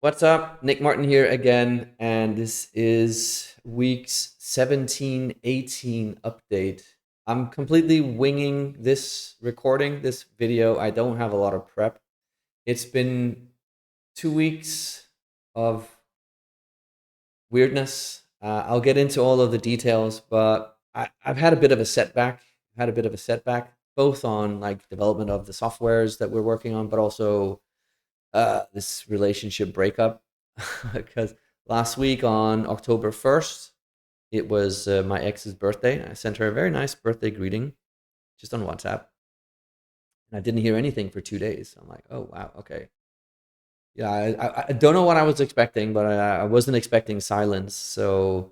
What's up? Nick Martin here again, and this is week's 17, 18 update. I'm completely winging this recording, this video. I don't have a lot of prep. It's been 2 weeks of weirdness. I'll get into all of the details, but I've had a bit of a setback. Both on like development of the softwares that we're working on, but also this relationship breakup because last week on October 1st, it was my ex's birthday. I sent her a very nice birthday greeting just on WhatsApp. And I didn't hear anything for 2 days. I'm like, oh, wow, okay. Yeah, I don't know what I was expecting, but I wasn't expecting silence. So,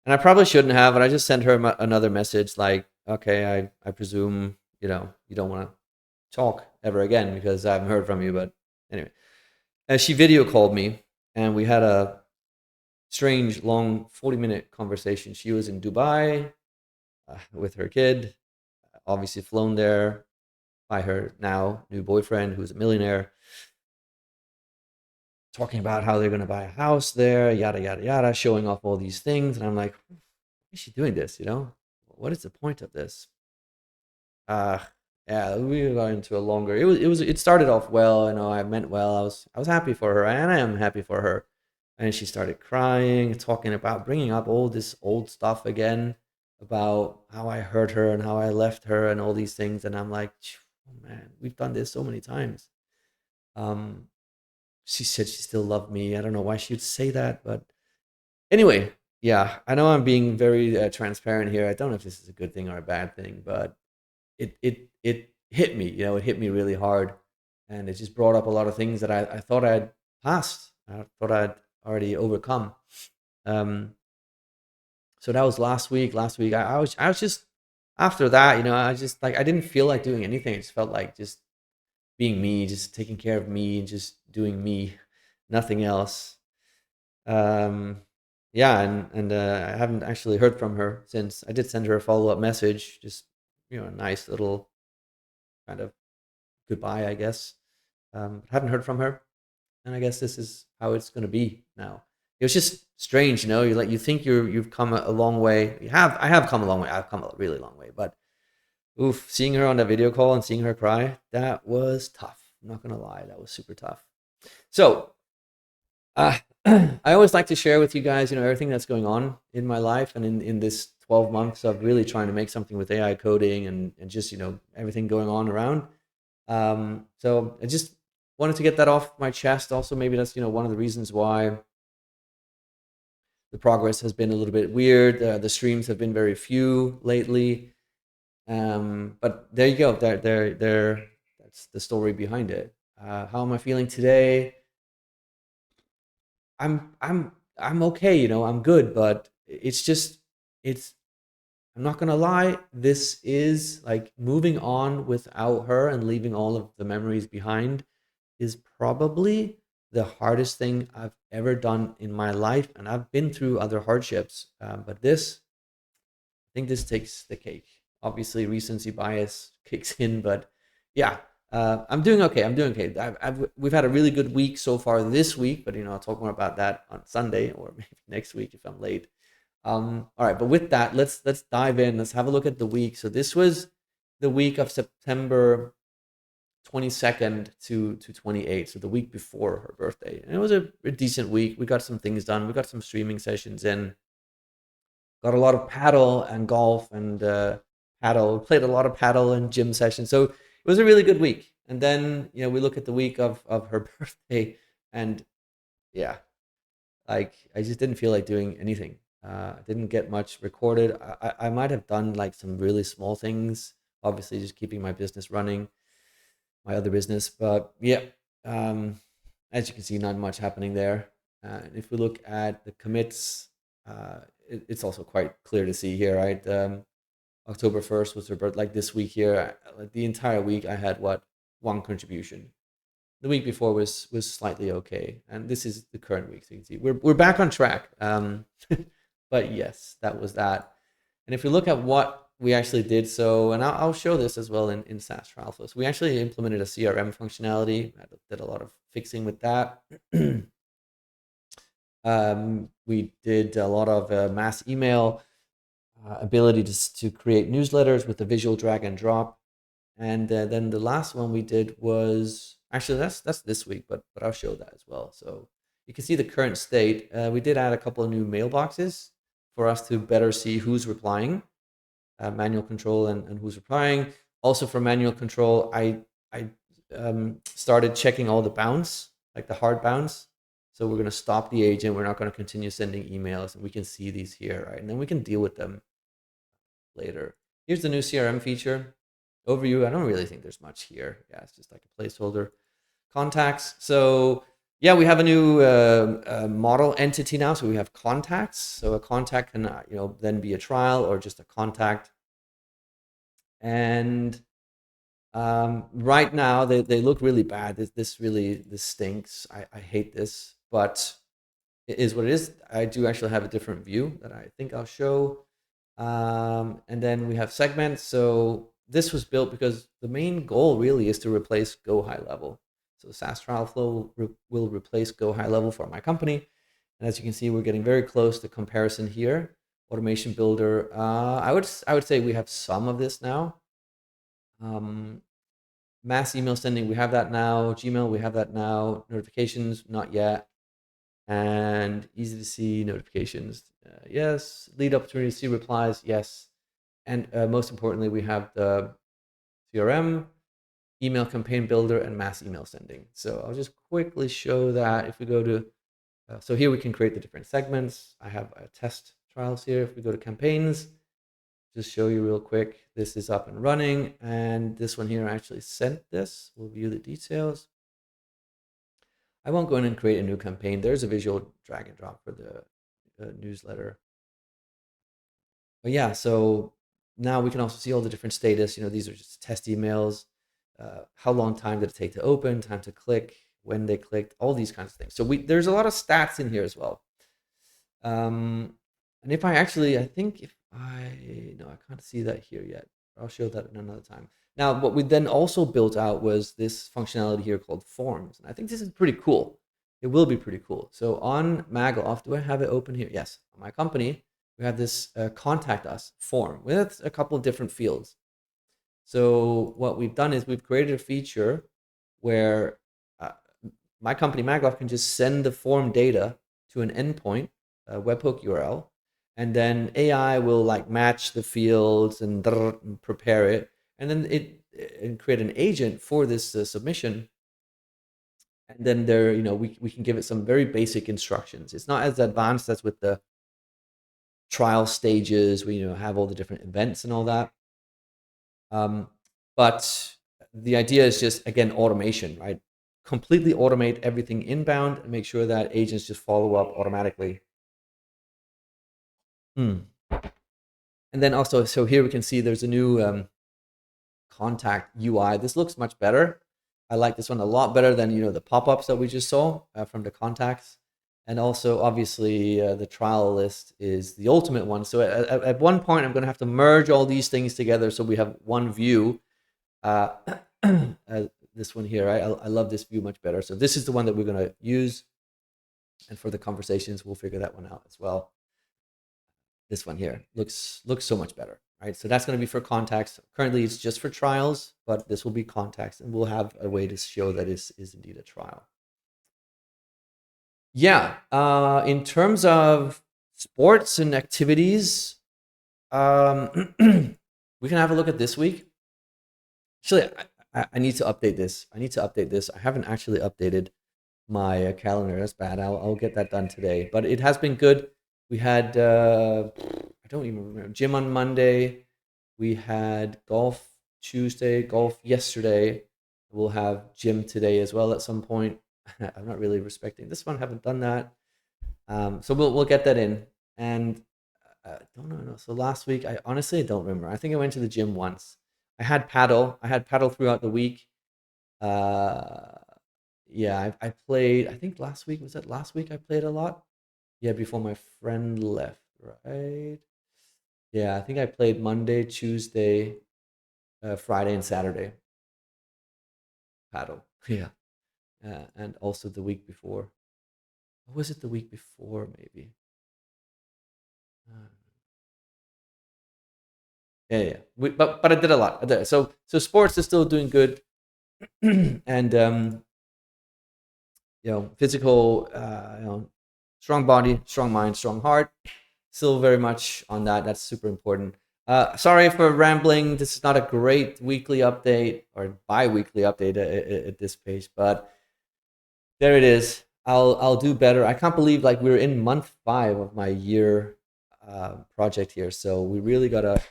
and I probably shouldn't have, but I just sent her another message like, okay, I presume, you don't want to talk ever again because I haven't heard from you. But anyway, and she video called me and we had a strange, long 40-minute conversation. She was in Dubai with her kid, obviously flown there by her now new boyfriend, who's a millionaire, talking about how they're going to buy a house there, yada, yada, yada, showing off all these things. And I'm like, why is she doing this? What is the point of this? Uh, yeah, we got into a longer, it started off well. I meant well. I was happy for her and I am happy for her. And she started crying, talking about bringing up all this old stuff again about how I hurt her and how I left her and all these things. And I'm like, oh man, we've done this so many times. Um, she said she still loved me. I don't know why she would say that, but anyway, yeah, I know I'm being very transparent here. I don't know if this is a good thing or a bad thing, but it hit me. It hit me really hard, and it just brought up a lot of things that I thought I'd passed. I thought I'd already overcome. Um, so that was last week. Last week, I was just after that. I just like I didn't feel like doing anything. I just felt like just being me, just taking care of me, and just doing me, nothing else. Um, yeah, and I haven't actually heard from her since. I did send her a follow-up message, just a nice little kind of goodbye, I guess. Haven't heard from her, and I guess this is how it's gonna be now. It was just strange, you think you've come a long way. I have come a long way. I've come a really long way, but oof, seeing her on that video call and seeing her cry, that was tough. I'm not gonna lie, that was super tough. So, I always like to share with you guys, everything that's going on in my life and in this 12 months of really trying to make something with AI coding and just, everything going on around. So I just wanted to get that off my chest. Also, maybe that's, one of the reasons why the progress has been a little bit weird. The streams have been very few lately. But there you go. That's the story behind it. How am I feeling today? I'm okay, I'm good, but it's I'm not gonna lie, this is like moving on without her and leaving all of the memories behind is probably the hardest thing I've ever done in my life, and I've been through other hardships, but I think this takes the cake. Obviously, recency bias kicks in, but yeah, I'm doing okay. I'm doing okay. We've had a really good week so far this week, but I'll talk more about that on Sunday or maybe next week if I'm late. All right, but with that, let's dive in. Let's have a look at the week. So this was the week of September 22nd to 28th, so the week before her birthday, and it was a decent week. We got some things done. We got some streaming sessions in. Got a lot of paddle and golf and paddle. Played a lot of paddle and gym sessions. So it was a really good week. And then we look at the week of her birthday, and yeah, like I just didn't feel like doing anything. I didn't get much recorded. I might have done like some really small things. Obviously, just keeping my business running, my other business. But yeah, as you can see, not much happening there. If we look at the commits, it's also quite clear to see here, right? October 1st was her birth. Like this week here, like the entire week, I had one contribution. The week before was slightly okay, and this is the current week. So you can see we're back on track. But yes, that was that. And if we look at what we actually did, so and I'll show this as well in SaasTrialFlow. So we actually implemented a CRM functionality. I did a lot of fixing with that. We did a lot of mass email, ability to create newsletters with the visual drag and drop. And then the last one we did was actually that's this week, but I'll show that as well. So you can see the current state. We did add a couple of new mailboxes for us to better see who's replying, manual control and who's replying. Also for manual control, I started checking all the bounce, like the hard bounce. So we're going to stop the agent. We're not going to continue sending emails, and we can see these here, right? And then we can deal with them later. Here's the new CRM feature. Overview, I don't really think there's much here. Yeah, it's just like a placeholder. Contacts. So yeah, we have a new model entity now. So we have contacts. So a contact can then be a trial or just a contact. And right now they look really bad. This stinks. I hate this, but it is what it is. I do actually have a different view that I think I'll show. And then we have segments. So this was built because the main goal really is to replace Go High Level. So SaasTrialFlow will replace Go High Level for my company. And as you can see, we're getting very close to comparison here. Automation Builder. I would say we have some of this now. Mass email sending, we have that now. Gmail, we have that now. Notifications, not yet. And easy to see notifications, yes. Lead opportunity to see replies, yes. And most importantly, we have the CRM, email campaign builder, and mass email sending. So I'll just quickly show that. If we go to, so here we can create the different segments. I have test trials here. If we go to campaigns, just show you real quick. This is up and running, and this one here actually sent this. We'll view the details. I won't go in and create a new campaign. There's a visual drag and drop for the newsletter. But yeah, so now we can also see all the different status. These are just test emails. How long time did it take to open? Time to click? When they clicked? All these kinds of things. So there's a lot of stats in here as well. And if I think no, I can't see that here yet. I'll show that another time. Now, what we then also built out was this functionality here called forms. And I think this is pretty cool. It will be pretty cool. So on Magoff, do I have it open here? Yes, on my company, we have this contact us form with a couple of different fields. So what we've done is we've created a feature where my company, Magoff, can just send the form data to an endpoint, a webhook URL, and then AI will like match the fields and prepare it, and then it create an agent for this submission. And then we can give it some very basic instructions. It's not as advanced as with the trial stages where have all the different events and all that. But the idea is just, again, automation, right? Completely automate everything inbound and make sure that agents just follow up automatically. And then also, so here we can see there's a new contact UI. This looks much better. I like this one a lot better than the pop-ups that we just saw from the contacts. And also, obviously, the trial list is the ultimate one. So at one point, I'm going to have to merge all these things together so we have one view. This one here, I love this view much better. So this is the one that we're going to use. And for the conversations, we'll figure that one out as well. This one here looks so much better, right? So that's going to be for contacts. Currently, it's just for trials, but this will be contacts, and we'll have a way to show that is indeed a trial. Yeah, in terms of sports and activities, we can have a look at this week. Actually, I need to update this. I haven't actually updated my calendar. That's bad. I'll get that done today. But it has been good. We had I don't even remember, gym on Monday. We had golf Tuesday, golf yesterday. We'll have gym today as well at some point. I'm not really respecting this one. Haven't done that. So we'll get that in. And don't know. So last week, I honestly don't remember. I think I went to the gym once. I had paddle throughout the week. Yeah, I played. I think last week, was that last week I played a lot? Yeah, before my friend left, right? Yeah, I think I played Monday, Tuesday, Friday, and Saturday paddle. Yeah, and also the week before. Or was it the week before, maybe? Uh, yeah. But I did a lot. So sports is still doing good, and physical, strong body, strong mind, strong heart. Still very much on that. That's super important. Sorry for rambling. This is not a great weekly update or bi-weekly update at this page, but there it is. I'll do better. I can't believe like we're in month 5 of my year project here, so we really gotta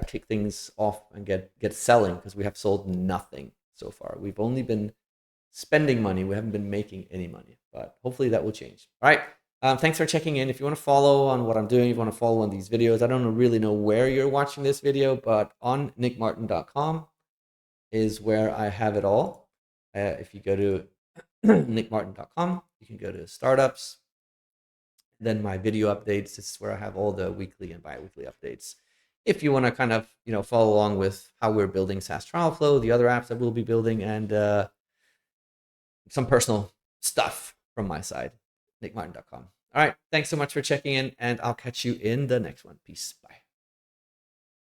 kick things off and get selling, because we have sold nothing so far. We've only been spending money. We haven't been making any money, but hopefully that will change. All right. Thanks for checking in. If you want to follow on what I'm doing, if you want to follow on these videos, I don't really know where you're watching this video, but on nickmartin.com is where I have it all. If you go to nickmartin.com, you can go to startups, then my video updates. This is where I have all the weekly and bi-weekly updates. If you want to kind of follow along with how we're building SaasTrialFlow, the other apps that we'll be building, and some personal stuff from my side, nickmartin.com. All right. Thanks so much for checking in, and I'll catch you in the next one. Peace. Bye.